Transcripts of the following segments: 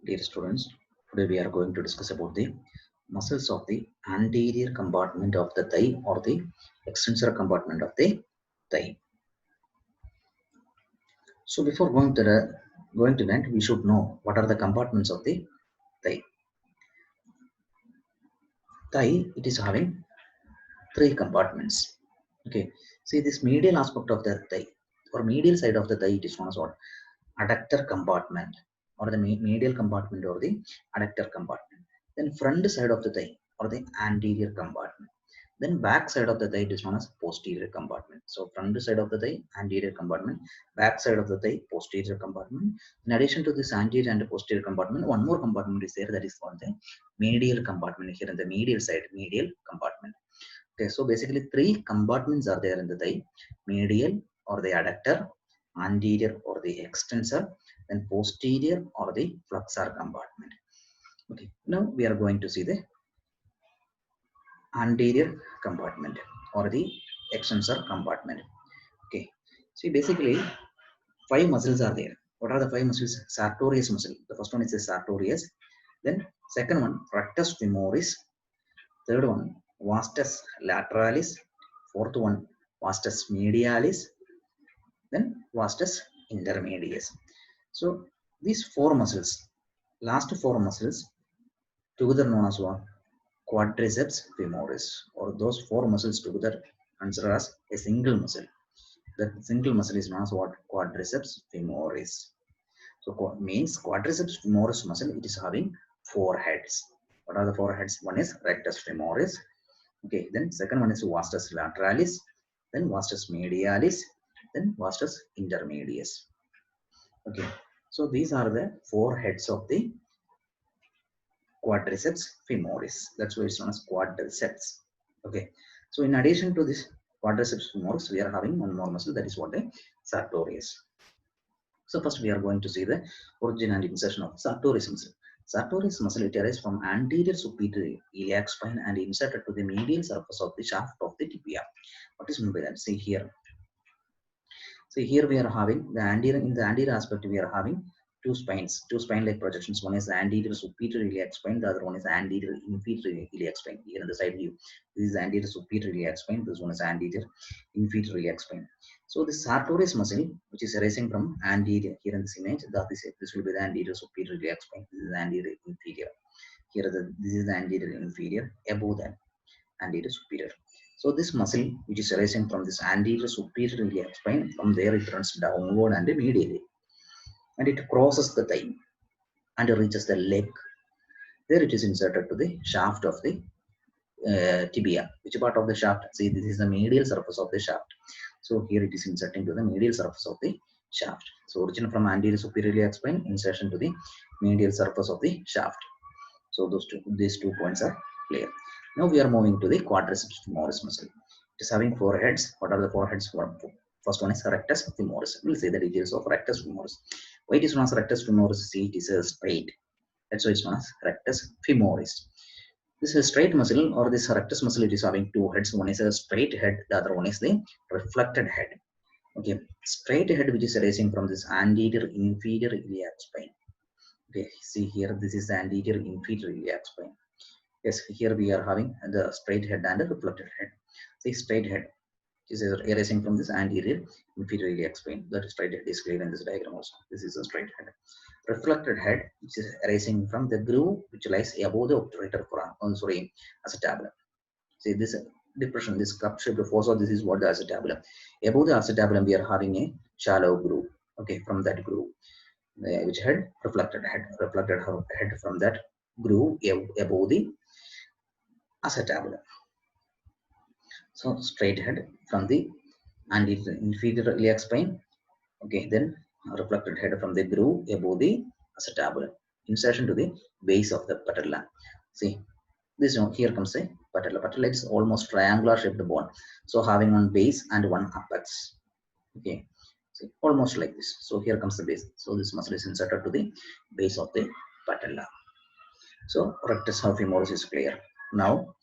Dear students, today we are going to discuss about the muscles of the anterior compartment of the thigh or the extensor compartment of the thigh. So before going to that, we should know what are the compartments of the thigh. Thigh, it is having three compartments. Okay, see this medial aspect of the thigh or medial side of the thigh, it is known as what? Adductor compartment or the medial compartment or the adductor compartment. Then front side of the thigh or the anterior compartment. Then back side of the thigh is known as posterior compartment. So front side of the thigh, anterior compartment, back side of the thigh, posterior compartment. In addition to this anterior and posterior compartment, one more compartment is there, that is called the medial compartment. Here in the medial side, medial compartment. Okay, so basically three compartments are there in the thigh: medial or the adductor, anterior or the extensor, then posterior or the flexor compartment. Okay, now we are going to see the anterior compartment or the extensor compartment. Okay, see basically five muscles are there. What are the five muscles? Sartorius muscle. The first one is the sartorius. Then second one rectus femoris. Third one vastus lateralis. Fourth one vastus medialis. Then vastus intermedius. So these four muscles, last four muscles, together known as what? Quadriceps femoris, or those four muscles together considered as a single muscle. That single muscle is known as what? Quadriceps femoris. So means quadriceps femoris muscle, it is having four heads. What are the four heads? One is rectus femoris. Okay, then second one is vastus lateralis, then vastus medialis, then vastus intermedius. Okay, so these are the four heads of the quadriceps femoris. That's why it's known as quadriceps. Okay, so in addition to this quadriceps femoris, we are having one more muscle, that is what? A sartorius. So first we are going to see the origin and insertion of sartorius muscle. Sartorius muscle, it arises from anterior superior iliac spine and inserted to the medial surface of the shaft of the tibia. What is meant by that? See here. See here we are having the anterior, in the anterior aspect we are having two spines, two spine-like projections. One is the anterior superior iliac spine, the other one is anterior inferior iliac spine. Here in the side view, this is anterior superior iliac spine, this one is anterior inferior iliac spine. So the sartorius muscle, which is arising from anterior, here in this image, this will be the anterior superior iliac spine, this is the anterior inferior. Here this is the anterior inferior, above that anterior superior. So this muscle, which is arising from this anterior superior iliac spine, from there it runs downward and medially, and it crosses the thigh and reaches the leg. There it is inserted to the shaft of the tibia. Which part of the shaft? See, this is the medial surface of the shaft. So here it is inserting to the medial surface of the shaft. So origin from anterior superior iliac spine, insertion to the medial surface of the shaft. So these 2 points are clear. Now we are moving to the quadriceps femoris muscle. It is having four heads. What are the four heads? First one is rectus femoris. We'll see the details of rectus femoris. Why it is known as rectus femoris? See, it is a straight. That's why it's known as rectus femoris. This is a straight muscle, or this rectus muscle, it is having two heads. One is a straight head, the other one is the reflected head. Okay, straight head, which is arising from this anterior inferior iliac spine. Okay, see here, this is the anterior inferior iliac spine. Yes, here we are having the straight head and the reflected head. See, straight head is arising from this anterior inferior iliac spine. That straight head is clear in this diagram also. This is a straight head. Reflected head, which is arising from the groove which lies above the obturator acetabulum. See this depression, this cup-shaped fossa, this is what the acetabulum. Above the acetabulum, we are having a shallow groove. Okay, from that groove, which head? Reflected head from that groove above the acetabulum. So straight head from the inferior iliac spine. Okay, then reflected head from the groove above the acetabulum. Insertion to the base of the patella. See, this one, here comes a patella. Patella is almost triangular shaped bone. So having one base and one apex. Okay, see, almost like this. So here comes the base. So this muscle is inserted to the base of the patella. So rectus femoris is clear. Now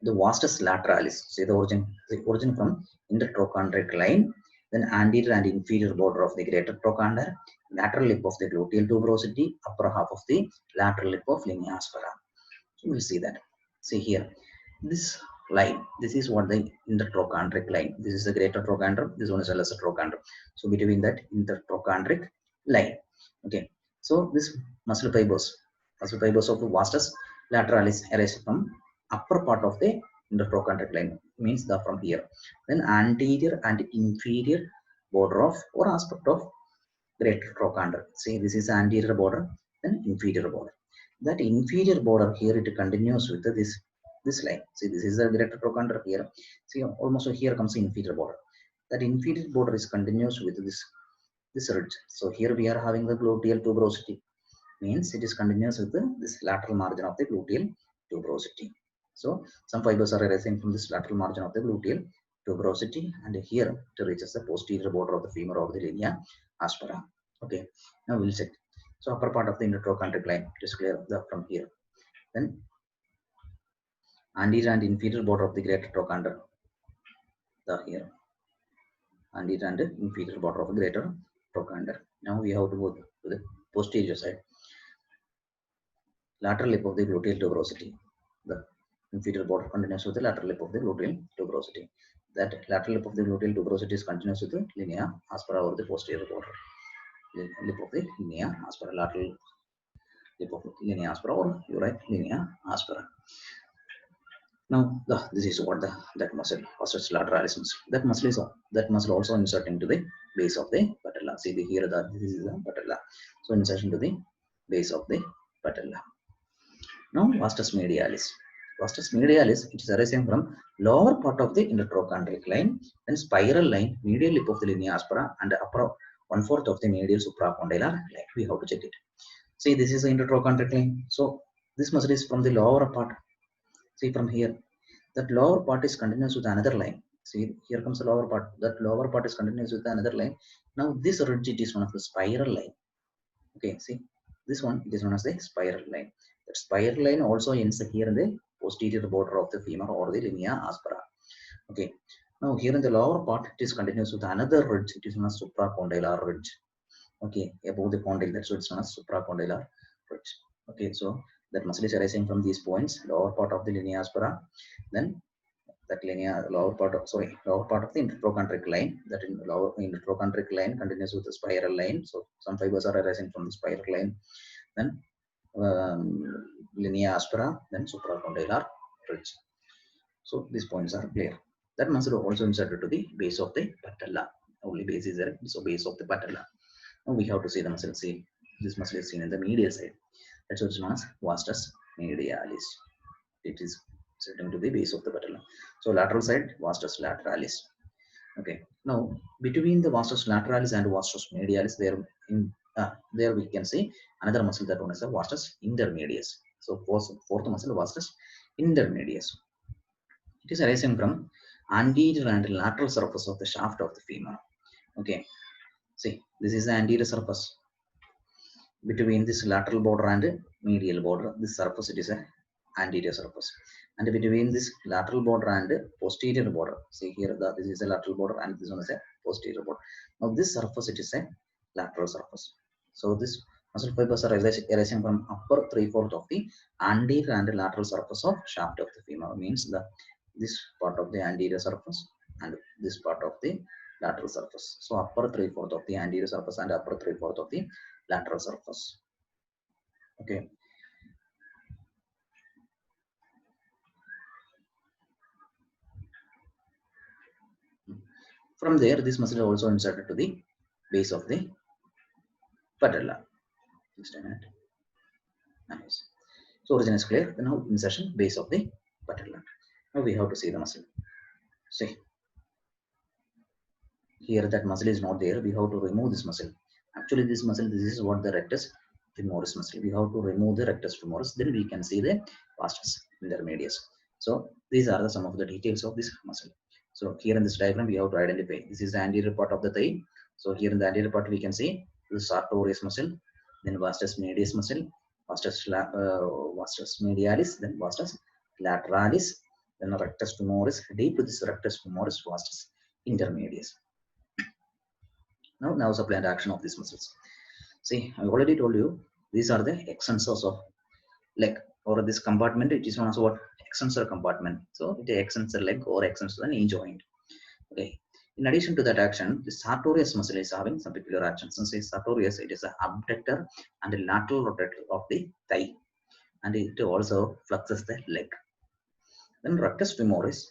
the vastus lateralis. See the origin from intertrochanteric line, then anterior and inferior border of the greater trochanter, lateral lip of the gluteal tuberosity, upper half of the lateral lip of linea aspera. So we'll see that. See here, this line, this is what the intertrochanteric line. This is the greater trochanter, this one is a lesser trochanter. So between that intertrochanteric line. Okay. So this muscle fibers of the vastus lateralis arise from upper part of the intertrochanteric line, means the from here. Then anterior and inferior border of or aspect of greater trochanter. See, this is anterior border, then inferior border. That inferior border here it continues with this line. See, this is the greater trochanter here. See, almost here comes the inferior border. That inferior border is continuous with this ridge. So here we are having the gluteal tuberosity, means it is continuous with this lateral margin of the gluteal tuberosity. So some fibers are arising from this lateral margin of the gluteal tuberosity, and here it reaches the posterior border of the femur of the linea aspera. Okay, now we'll check. So upper part of the intertrochanteric line, it is clear from here. Then anterior and inferior border of the greater trochanter, the here anterior and inferior border of the greater trochanter. Now we have to go to the posterior side, lateral lip of the gluteal tuberosity. The inferior border continues with the lateral lip of the gluteal tuberosity. That lateral lip of the gluteal tuberosity is continuous with the linea aspera over the posterior border. Lip of the linea aspera, lateral lip of linea aspera, or you write linea aspera. Now this is what that muscle, vastus lateralis muscle. That muscle also inserting to the base of the patella. See the here that this is the patella. So insertion to the base of the patella. Now vastus medialis. Vastus medialis, it is arising from lower part of the intertrochanteric line, then spiral line, medial lip of the linea aspera, and upper 1/4 of the medial supracondylar line. We have to check it. See, this is the intertrochanteric line. So this muscle is from the lower part. See from here, that lower part is continuous with another line. See, here comes the lower part. That lower part is continuous with another line. Now this ridge, it is one of the spiral line. Okay, see, this one, it is known as the spiral line. That spiral line also ends here in the posterior border of the femur or the linea aspera. Okay, now here in the lower part, it is continuous with another ridge. It is known as supracondylar ridge. Okay, above the condyle, that's what it's known as supracondylar ridge. Okay, so that muscle is arising from these points, lower part of the linea aspera, then that lower part of the intertrochanteric line. That in lower intertrochanteric line continues with the spiral line. So some fibers are arising from the spiral line, then linea aspera, then supracondylar ridge. So these points are clear. That muscle also inserted to the base of the patella. Only base is there, so base of the patella. Now we have to see the muscle. See, this muscle is seen in the medial side. That's what's known as vastus medialis. It is sitting to the base of the patella. So lateral side, vastus lateralis. Okay. Now between the vastus lateralis and vastus medialis, there we can see another muscle, that one is the vastus intermedius. So fourth muscle, vastus intermedius. It is arising from anterior and lateral surface of the shaft of the femur. Okay. See, this is the anterior surface. Between this lateral border and medial border, this surface, it is a anterior surface. And between this lateral border and posterior border, see here, this is a lateral border and this one is a posterior border. Now this surface, it is a lateral surface. So this muscle fibers are arising from upper 3/4 of the anterior and lateral surface of shaft of the femur, means this part of the anterior surface and this part of the lateral surface. So upper 3/4 of the anterior surface and upper 3/4 of the lateral surface. Okay. From there, this muscle is also inserted to the base of the patella. Just a minute. Nice. So origin is clear. Now insertion base of the patella. Now we have to see the muscle. See, here that muscle is not there. We have to remove this muscle. Actually, this muscle, this is what the rectus femoris muscle. We have to remove the rectus femoris. Then we can see the vastus intermedius. So these are some of the details of this muscle. So here in this diagram, we have to identify. This is the anterior part of the thigh. So here in the anterior part, we can see the sartorius muscle, then vastus medius muscle, vastus medialis, then vastus lateralis, then rectus femoris. Deep to this rectus femoris, vastus intermedius. Now supply and action of these muscles. See, I already told you these are the extensors of leg or this compartment. It is known as what? Extensor compartment. So it is extensor leg or extensor knee joint. Okay. In addition to that action, the sartorius muscle is having some peculiar actions. Since it's sartorius, it is an abductor and a lateral rotator of the thigh, and it also flexes the leg. Then rectus femoris.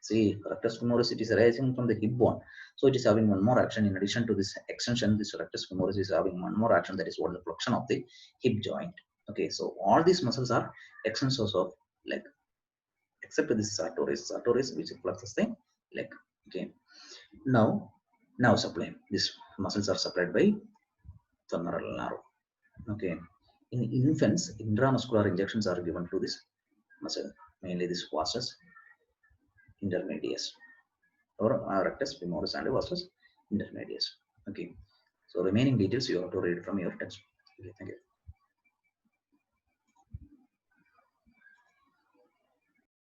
See, rectus femoris, it is arising from the hip bone. So it is having one more action. In addition to this extension, this rectus femoris is having one more action, that is what? The flexion of the hip joint. Okay, so all these muscles are extensors of leg, except this sartorius. Sartorius, which flexes the leg. Okay. Now, nerve supply. These muscles are supplied by femoral nerve. Okay. In infants, intramuscular injections are given to this muscle, mainly this vastus intermedius or rectus femoris and vastus intermedius. Okay. So remaining details you have to read from your text. Okay, thank you.